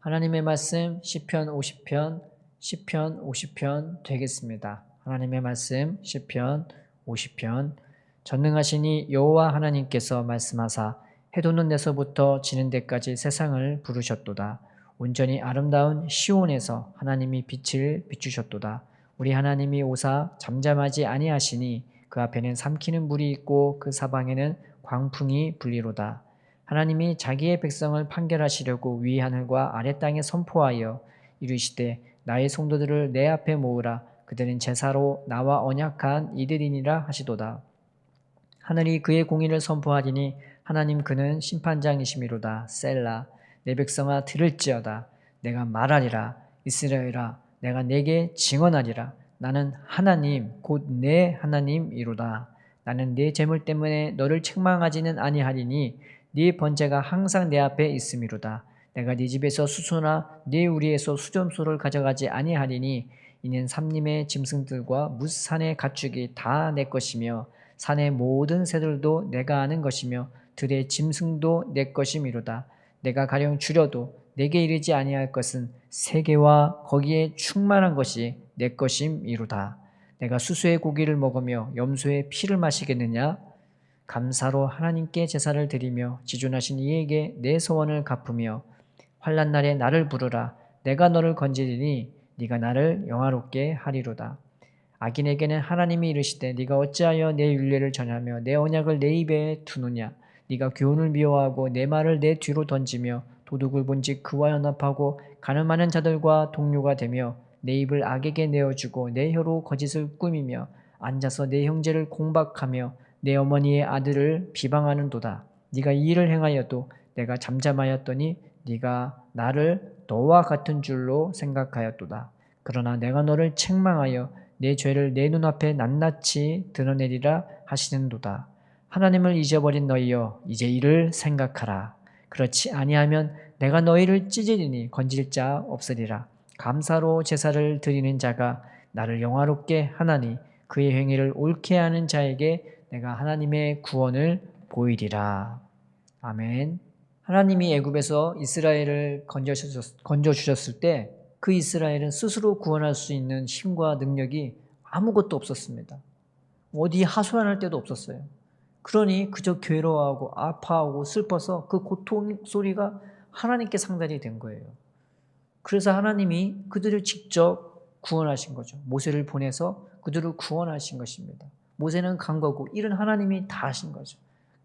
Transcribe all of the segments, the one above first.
하나님의 말씀 시편 50편 되겠습니다. 하나님의 말씀 시편 50편. 전능하시니 여호와 하나님께서 말씀하사 해돋는 데서부터 지는 데까지 세상을 부르셨도다. 온전히 아름다운 시온에서 하나님이 빛을 비추셨도다. 우리 하나님이 오사 잠잠하지 아니하시니 그 앞에는 삼키는 물이 있고 그 사방에는 광풍이 불리로다. 하나님이 자기의 백성을 판결하시려고 위 하늘과 아래 땅에 선포하여 이르시되 나의 성도들을 내 앞에 모으라. 그들은 제사로 나와 언약한 이들이니라 하시도다. 하늘이 그의 공의를 선포하리니 하나님 그는 심판장이시미로다. 셀라. 내 백성아 들을지어다. 내가 말하리라. 이스라엘아 내가 내게 증언하리라. 나는 하나님 곧 내 하나님이로다. 나는 네 재물 때문에 너를 책망하지는 아니하리니 네 번제가 항상 내 앞에 있음이로다. 내가 네 집에서 수소나 네 우리에서 수점소를 가져가지 아니하리니 이는 삼림의 짐승들과 무산의 가축이 다 내 것이며 산의 모든 새들도 내가 아는 것이며 들의 짐승도 내 것이미로다. 내가 가령 줄여도 내게 이르지 아니할 것은 세계와 거기에 충만한 것이 내 것임이로다. 내가 수수의 고기를 먹으며 염소의 피를 마시겠느냐? 감사로 하나님께 제사를 드리며 지존하신 이에게 내 소원을 갚으며 환난 날에 나를 부르라. 내가 너를 건지리니 네가 나를 영화롭게 하리로다. 악인에게는 하나님이 이르시되 네가 어찌하여 내 율례를 전하며 내 언약을 내 입에 두느냐? 네가 교훈을 미워하고 내 말을 내 뒤로 던지며 도둑을 본즉 그와 연합하고 가늠하는 자들과 동료가 되며 내 입을 악에게 내어주고 내 혀로 거짓을 꾸미며 앉아서 내 형제를 공박하며 내 어머니의 아들을 비방하는도다. 네가 이 일을 행하여도 내가 잠잠하였더니 네가 나를 너와 같은 줄로 생각하였도다. 그러나 내가 너를 책망하여 내 죄를 내 눈앞에 낱낱이 드러내리라 하시는도다. 하나님을 잊어버린 너희여 이제 이를 생각하라. 그렇지 아니하면 내가 너희를 찢으리니 건질 자 없으리라. 감사로 제사를 드리는 자가 나를 영화롭게 하나니 그의 행위를 옳게 하는 자에게 내가 하나님의 구원을 보이리라. 아멘. 하나님이 애굽에서 이스라엘을 건져주셨을 때 그 이스라엘은 스스로 구원할 수 있는 힘과 능력이 아무것도 없었습니다. 어디 하소연할 데도 없었어요. 그러니 그저 괴로워하고 아파하고 슬퍼서 그 고통 소리가 하나님께 상달이 된 거예요. 그래서 하나님이 그들을 직접 구원하신 거죠. 모세를 보내서 그들을 구원하신 것입니다. 모세는 간 거고 일은 하나님이 다 하신 거죠.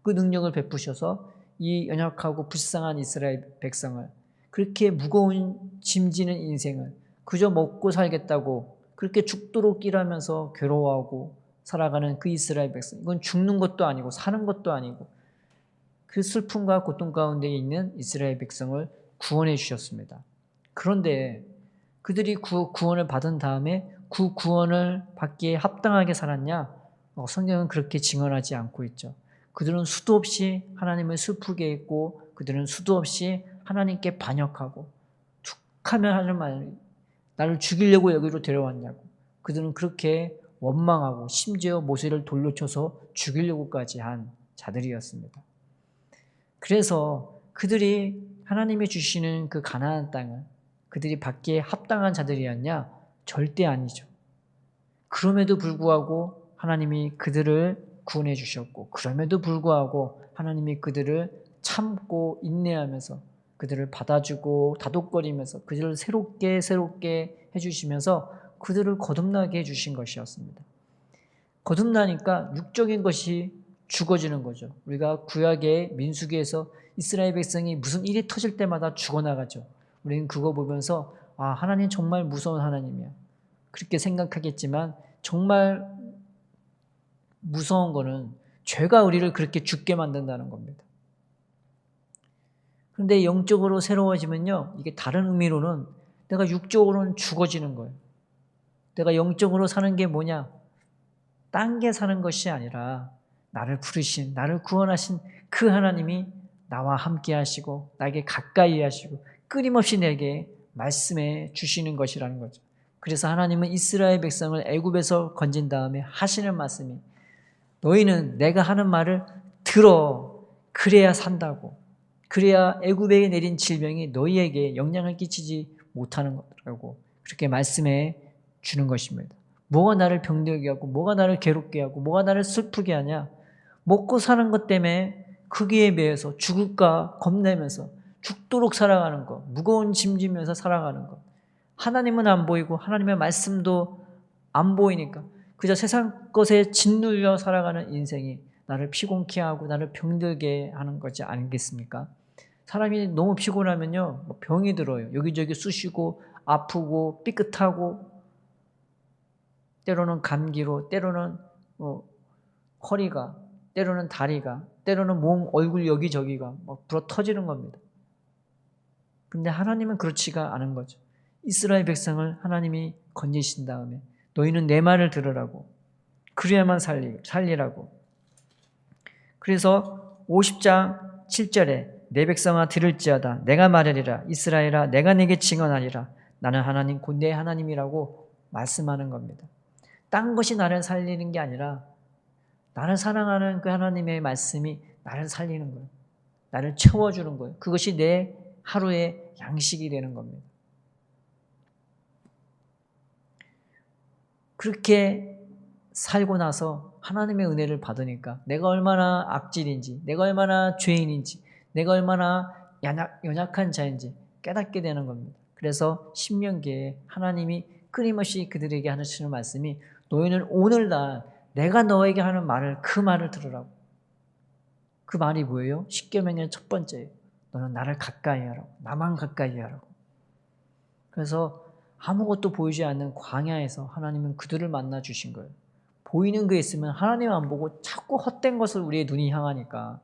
그 능력을 베푸셔서 이 연약하고 불쌍한 이스라엘 백성을 그렇게 무거운 짐지는 인생을 그저 먹고 살겠다고 그렇게 죽도록 일하면서 괴로워하고 살아가는 그 이스라엘 백성, 이건 죽는 것도 아니고 사는 것도 아니고 그 슬픔과 고통 가운데 있는 이스라엘 백성을 구원해 주셨습니다. 그런데 그들이 구원을 받은 다음에 그 구원을 받기에 합당하게 살았냐? 성경은 그렇게 증언하지 않고 있죠. 그들은 수도 없이 하나님을 슬프게 했고 그들은 수도 없이 하나님께 반역하고 툭하면 하는 말, 나를 죽이려고 여기로 데려왔냐고. 그들은 그렇게 원망하고 심지어 모세를 돌로 쳐서 죽이려고까지 한 자들이었습니다. 그래서 그들이 하나님이 주시는 그 가나안 땅을 그들이 받기에 합당한 자들이었냐? 절대 아니죠. 그럼에도 불구하고 하나님이 그들을 구원해 주셨고 그럼에도 불구하고 하나님이 그들을 참고 인내하면서 그들을 받아주고 다독거리면서 그들을 새롭게 해주시면서 그들을 거듭나게 해주신 것이었습니다. 거듭나니까 육적인 것이 죽어지는 거죠. 우리가 구약의 민수기에서 이스라엘 백성이 무슨 일이 터질 때마다 죽어나가죠. 우리는 그거 보면서 하나님 정말 무서운 하나님이야. 그렇게 생각하겠지만 정말 무서운 거는 죄가 우리를 그렇게 죽게 만든다는 겁니다. 그런데 영적으로 새로워지면요, 이게 다른 의미로는 내가 육적으로는 죽어지는 거예요. 내가 영적으로 사는 게 뭐냐? 딴 게 사는 것이 아니라 나를 부르신, 나를 구원하신 그 하나님이 나와 함께 하시고 나에게 가까이 하시고 끊임없이 내게 말씀해 주시는 것이라는 거죠. 그래서 하나님은 이스라엘 백성을 애굽에서 건진 다음에 하시는 말씀이 너희는 내가 하는 말을 들어 그래야 산다고. 그래야 애굽에 내린 질병이 너희에게 영향을 끼치지 못하는 거라고 그렇게 말씀해 주는 것입니다. 뭐가 나를 병들게 하고 뭐가 나를 괴롭게 하고 뭐가 나를 슬프게 하냐? 먹고 사는 것 때문에 크기에 비해서 죽을까 겁내면서 죽도록 살아가는 것, 무거운 짐 지면서 살아가는 것. 하나님은 안 보이고 하나님의 말씀도 안 보이니까 그저 세상 것에 짓눌려 살아가는 인생이 나를 피곤케 하고 나를 병들게 하는 거지 아니겠습니까? 사람이 너무 피곤하면요 병이 들어요. 여기저기 쑤시고 아프고 삐끗하고 때로는 감기로 때로는 허리가 때로는 다리가 때로는 몸 얼굴 여기저기가 막 불어 터지는 겁니다. 근데 하나님은 그렇지가 않은 거죠. 이스라엘 백성을 하나님이 건지신 다음에 너희는 내 말을 들으라고 그래야만 살리라고. 그래서 50장 7절에 내 백성아 들을지어다 내가 말하리라 이스라엘아 내가 내게 증언하리라 나는 하나님 곧 내 하나님이라고 말씀하는 겁니다. 딴 것이 나를 살리는 게 아니라 나를 사랑하는 그 하나님의 말씀이 나를 살리는 거예요. 나를 채워주는 거예요. 그것이 내 하루의 양식이 되는 겁니다. 그렇게 살고 나서 하나님의 은혜를 받으니까 내가 얼마나 악질인지 내가 얼마나 죄인인지 내가 얼마나 연약한 자인지 깨닫게 되는 겁니다. 그래서 신명기에 하나님이 끊임없이 그들에게 하시는 말씀이 너희는 오늘날 내가 너에게 하는 말을 그 말을 들으라고. 그 말이 뭐예요? 십계명의 첫 번째예요. 너는 나를 가까이 하라고. 나만 가까이 하라고. 그래서 아무것도 보이지 않는 광야에서 하나님은 그들을 만나 주신 거예요. 보이는 게 있으면 하나님 안 보고 자꾸 헛된 것을 우리의 눈이 향하니까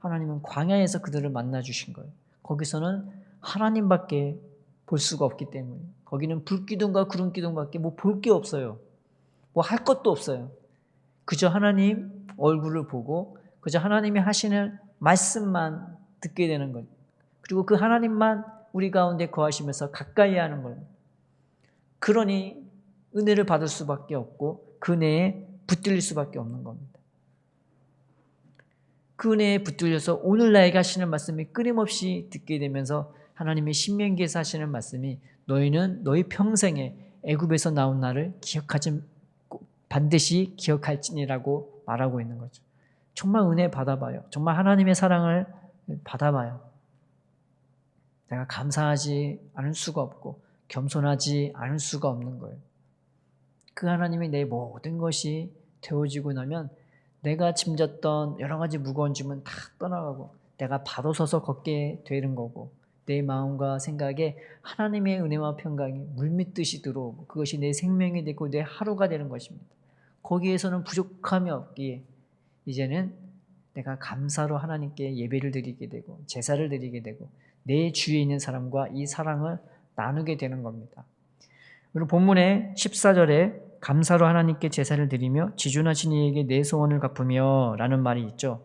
하나님은 광야에서 그들을 만나 주신 거예요. 거기서는 하나님밖에 볼 수가 없기 때문에 거기는 불기둥과 구름기둥밖에 뭐 볼 게 없어요. 뭐 할 것도 없어요. 그저 하나님 얼굴을 보고 그저 하나님이 하시는 말씀만 듣게 되는 거예요. 그리고 그 하나님만 우리 가운데 거하시면서 가까이 하는 거예요. 그러니 은혜를 받을 수밖에 없고 그 은혜에 붙들릴 수밖에 없는 겁니다. 그 은혜에 붙들려서 오늘 나에게 하시는 말씀이 끊임없이 듣게 되면서 하나님의 신명기에서 하시는 말씀이 너희는 너희 평생에 애굽에서 나온 나를 기억하지 반드시 기억할지니라고 말하고 있는 거죠. 정말 은혜 받아봐요. 정말 하나님의 사랑을 받아봐요. 내가 감사하지 않을 수가 없고 겸손하지 않을 수가 없는 거예요. 그 하나님이 내 모든 것이 되어지고 나면 내가 짐졌던 여러 가지 무거운 짐은 다 떠나가고 내가 바로 서서 걷게 되는 거고 내 마음과 생각에 하나님의 은혜와 평강이 물밀듯이 들어오고 그것이 내 생명이 되고 내 하루가 되는 것입니다. 거기에서는 부족함이 없기에 이제는 내가 감사로 하나님께 예배를 드리게 되고 제사를 드리게 되고 내 주위에 있는 사람과 이 사랑을 나누게 되는 겁니다. 그리고 본문의 14절에 감사로 하나님께 제사를 드리며 지존하신 이에게 내 소원을 갚으며 라는 말이 있죠.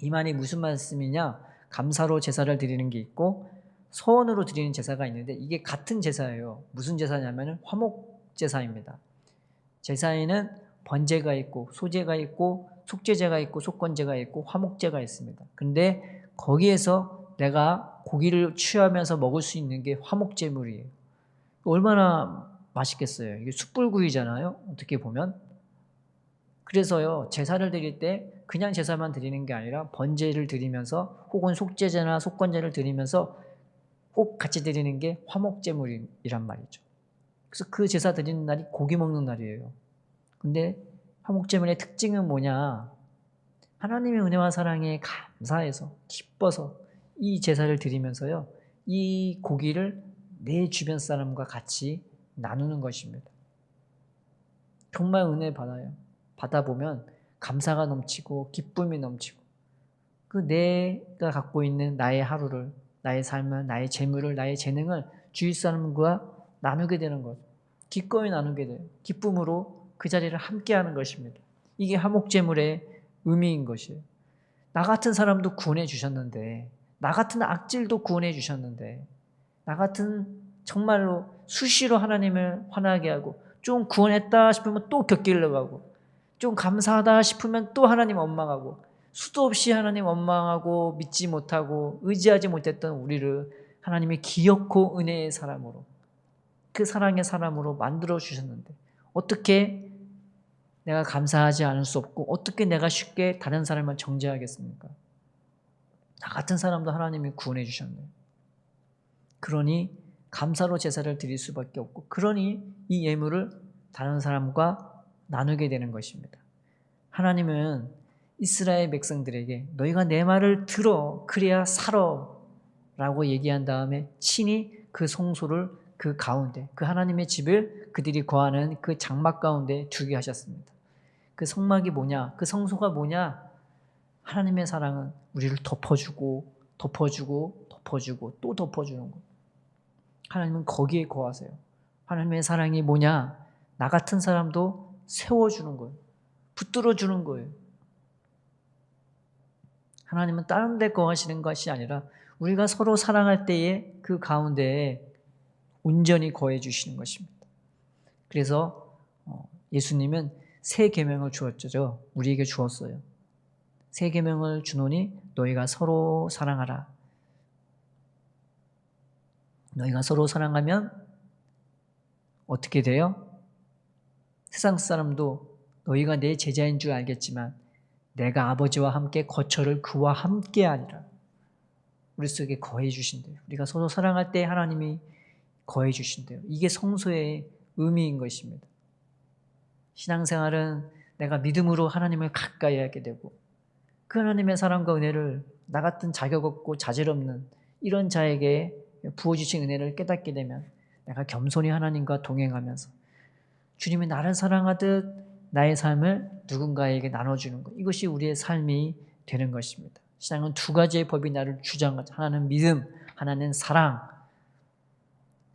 이 말이 무슨 말씀이냐? 감사로 제사를 드리는 게 있고 소원으로 드리는 제사가 있는데 이게 같은 제사예요. 무슨 제사냐면 화목 제사입니다. 제사에는 번제가 있고 소제가 있고 속죄제가 있고 속건제가 있고 화목제가 있습니다. 근데 거기에서 내가 고기를 취하면서 먹을 수 있는 게 화목제물이에요. 얼마나 맛있겠어요. 이게 숯불구이잖아요. 어떻게 보면. 그래서요. 제사를 드릴 때 그냥 제사만 드리는 게 아니라 번제를 드리면서 혹은 속죄제나 속건제를 드리면서 꼭 같이 드리는 게 화목제물이란 말이죠. 그래서 그 제사 드리는 날이 고기 먹는 날이에요. 근데 화목제물의 특징은 뭐냐? 하나님의 은혜와 사랑에 감사해서 기뻐서 이 제사를 드리면서요. 이 고기를 내 주변 사람과 같이 나누는 것입니다. 정말 은혜 받아요. 받아보면 감사가 넘치고 기쁨이 넘치고 그 내가 갖고 있는 나의 하루를 나의 삶을 나의 재물을 나의 재능을 주위 사람과 나누게 되는 거죠. 기꺼이 나누게 돼요. 기쁨으로 그 자리를 함께하는 것입니다. 이게 화목제물의 의미인 것이에요. 나 같은 사람도 구원해 주셨는데 나 같은 악질도 구원해 주셨는데 나 같은 정말로 수시로 하나님을 화나게 하고 좀 구원했다 싶으면 또 곁길로 가고 좀 감사하다 싶으면 또 하나님 원망하고 수도 없이 하나님 원망하고 믿지 못하고 의지하지 못했던 우리를 하나님이 기엽고 은혜의 사람으로, 그 사랑의 사람으로 만들어 주셨는데 어떻게 내가 감사하지 않을 수 없고 어떻게 내가 쉽게 다른 사람을 정죄하겠습니까? 나 같은 사람도 하나님이 구원해 주셨네요. 그러니 감사로 제사를 드릴 수밖에 없고, 그러니 이 예물을 다른 사람과 나누게 되는 것입니다. 하나님은 이스라엘 백성들에게 너희가 내 말을 들어 그래야 살아 라고 얘기한 다음에 친히 그 성소를 그 가운데, 그 하나님의 집을 그들이 거하는 그 장막 가운데 두게 하셨습니다. 그 성막이 뭐냐? 그 성소가 뭐냐? 하나님의 사랑은 우리를 덮어주고 덮어주고 덮어주고 또 덮어주는 것. 하나님은 거기에 거하세요. 하나님의 사랑이 뭐냐? 나 같은 사람도 세워주는 거예요. 붙들어주는 거예요. 하나님은 다른 데 거하시는 것이 아니라 우리가 서로 사랑할 때에 그 가운데에 온전히 거해 주시는 것입니다. 그래서 예수님은 새 계명을 주었죠. 우리에게 주었어요. 새 계명을 주노니 너희가 서로 사랑하라. 너희가 서로 사랑하면 어떻게 돼요? 세상 사람도 너희가 내 제자인 줄 알겠지만 내가 아버지와 함께 거처를 그와 함께 하리라. 우리 속에 거해 주신대요. 우리가 서로 사랑할 때 하나님이 거해 주신대요. 이게 성소의 의미인 것입니다. 신앙생활은 내가 믿음으로 하나님을 가까이 하게 되고 그 하나님의 사랑과 은혜를 나 같은 자격 없고 자질 없는 이런 자에게 부어주신 은혜를 깨닫게 되면 내가 겸손히 하나님과 동행하면서 주님이 나를 사랑하듯 나의 삶을 누군가에게 나눠주는 것, 이것이 우리의 삶이 되는 것입니다. 신앙은 두 가지의 법이 나를 주장하죠. 하나는 믿음, 하나는 사랑.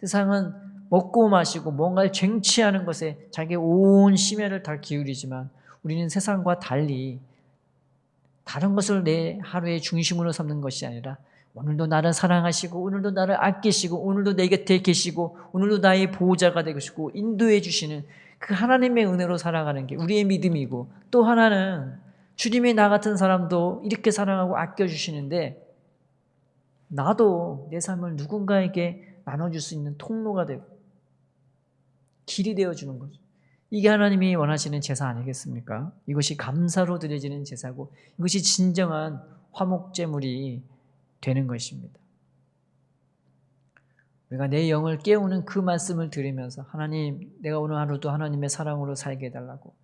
세상은 먹고 마시고 뭔가를 쟁취하는 것에 자기의 온 심혈을 다 기울이지만 우리는 세상과 달리 다른 것을 내 하루의 중심으로 삼는 것이 아니라 오늘도 나를 사랑하시고 오늘도 나를 아끼시고 오늘도 내 곁에 계시고 오늘도 나의 보호자가 되시고 인도해 주시는 그 하나님의 은혜로 살아가는 게 우리의 믿음이고, 또 하나는 주님이 나 같은 사람도 이렇게 사랑하고 아껴주시는데 나도 내 삶을 누군가에게 나눠줄 수 있는 통로가 되고 길이 되어주는 거죠. 이게 하나님이 원하시는 제사 아니겠습니까? 이것이 감사로 드려지는 제사고 이것이 진정한 화목제물이 되는 것입니다. 우리가 내 영을 깨우는 그 말씀을 들으면서 하나님, 내가 오늘 하루도 하나님의 사랑으로 살게 해달라고,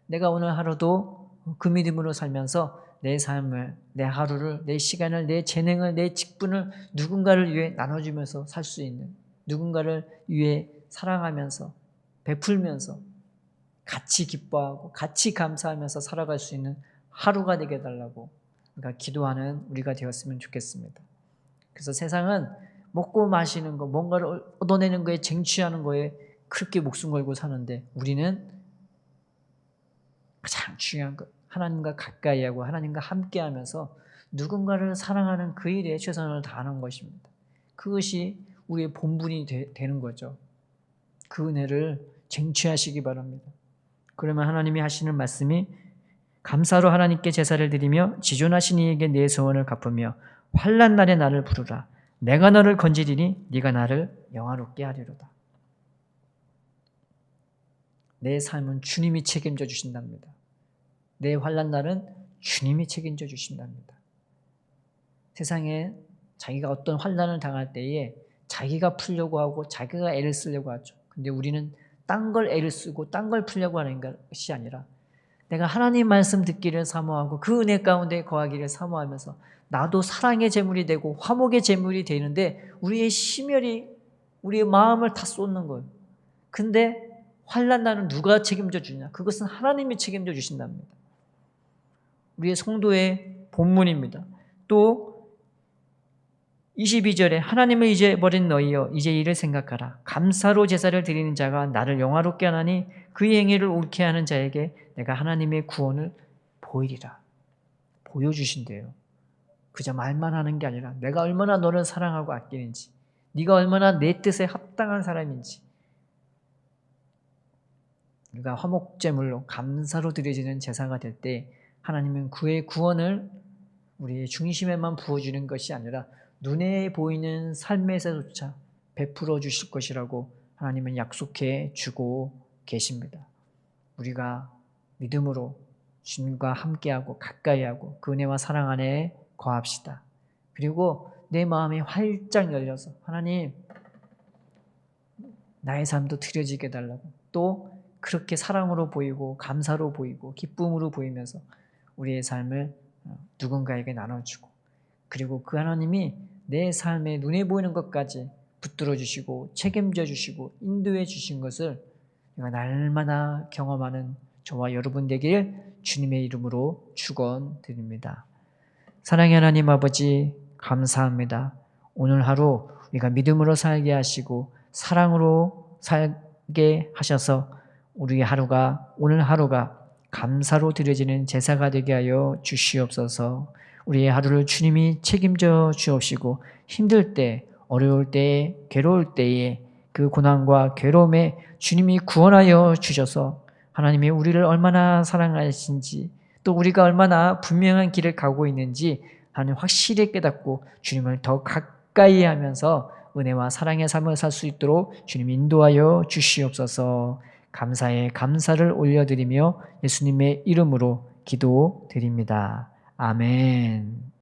내가 오늘 하루도 그 믿음으로 살면서 내 삶을, 내 하루를, 내 시간을, 내 재능을, 내 직분을 누군가를 위해 나눠주면서 살 수 있는, 누군가를 위해 사랑하면서 베풀면서 같이 기뻐하고 같이 감사하면서 살아갈 수 있는 하루가 되게 해달라고 그러니까 기도하는 우리가 되었으면 좋겠습니다. 그래서 세상은 먹고 마시는 거, 뭔가를 얻어내는 거에 쟁취하는 거에 그렇게 목숨 걸고 사는데 우리는 가장 중요한 것, 하나님과 가까이 하고 하나님과 함께 하면서 누군가를 사랑하는 그 일에 최선을 다하는 것입니다. 그것이 우리의 본분이 되는 거죠. 그 은혜를 쟁취하시기 바랍니다. 그러면 하나님이 하시는 말씀이 감사로 하나님께 제사를 드리며 지존하신 이에게 내 소원을 갚으며 환난 날에 나를 부르라. 내가 너를 건지리니 네가 나를 영화롭게 하리로다. 내 삶은 주님이 책임져 주신답니다. 내 환난 날은 주님이 책임져 주신답니다. 세상에 자기가 어떤 환난을 당할 때에 자기가 풀려고 하고 자기가 애를 쓰려고 하죠. 근데 우리는 딴 걸 애를 쓰고 딴 걸 풀려고 하는 것이 아니라 내가 하나님 말씀 듣기를 사모하고 그 은혜 가운데 거하기를 사모하면서 나도 사랑의 제물이 되고 화목의 제물이 되는데 우리의 심혈이 우리의 마음을 다 쏟는 거예요. 근데 환난 날은 누가 책임져 주냐? 그것은 하나님이 책임져 주신답니다. 우리의 성도의 본문입니다. 또 22절에 하나님을 잊어버린 너희여 이제 이를 생각하라. 감사로 제사를 드리는 자가 나를 영화롭게 하나니 그의 행위를 옳게 하는 자에게 내가 하나님의 구원을 보이리라. 보여주신대요. 그저 말만 하는 게 아니라 내가 얼마나 너를 사랑하고 아끼는지, 네가 얼마나 내 뜻에 합당한 사람인지. 우리가 화목제물로 감사로 드려지는 제사가 될 때 하나님은 그의 구원을 우리의 중심에만 부어주는 것이 아니라 눈에 보이는 삶에서조차 베풀어 주실 것이라고 하나님은 약속해 주고 계십니다. 우리가 믿음으로 주님과 함께하고 가까이하고 그 은혜와 사랑 안에 거합시다. 그리고 내 마음이 활짝 열려서 하나님 나의 삶도 드려지게 달라고, 또 그렇게 사랑으로 보이고 감사로 보이고 기쁨으로 보이면서 우리의 삶을 누군가에게 나눠주고, 그리고 그 하나님이 내 삶에 눈에 보이는 것까지 붙들어 주시고 책임져 주시고 인도해 주신 것을 내가 날마다 경험하는 저와 여러분 되길 주님의 이름으로 축원드립니다. 사랑의 하나님 아버지, 감사합니다. 오늘 하루 우리가 믿음으로 살게 하시고 사랑으로 살게 하셔서 우리의 하루가, 오늘 하루가 감사로 드려지는 제사가 되게 하여 주시옵소서. 우리의 하루를 주님이 책임져 주옵시고 힘들 때, 어려울 때에, 괴로울 때에 그 고난과 괴로움에 주님이 구원하여 주셔서 하나님이 우리를 얼마나 사랑하신지, 또 우리가 얼마나 분명한 길을 가고 있는지 하나님 확실히 깨닫고 주님을 더 가까이 하면서 은혜와 사랑의 삶을 살 수 있도록 주님 인도하여 주시옵소서. 감사에 감사를 올려드리며 예수님의 이름으로 기도드립니다. 아멘.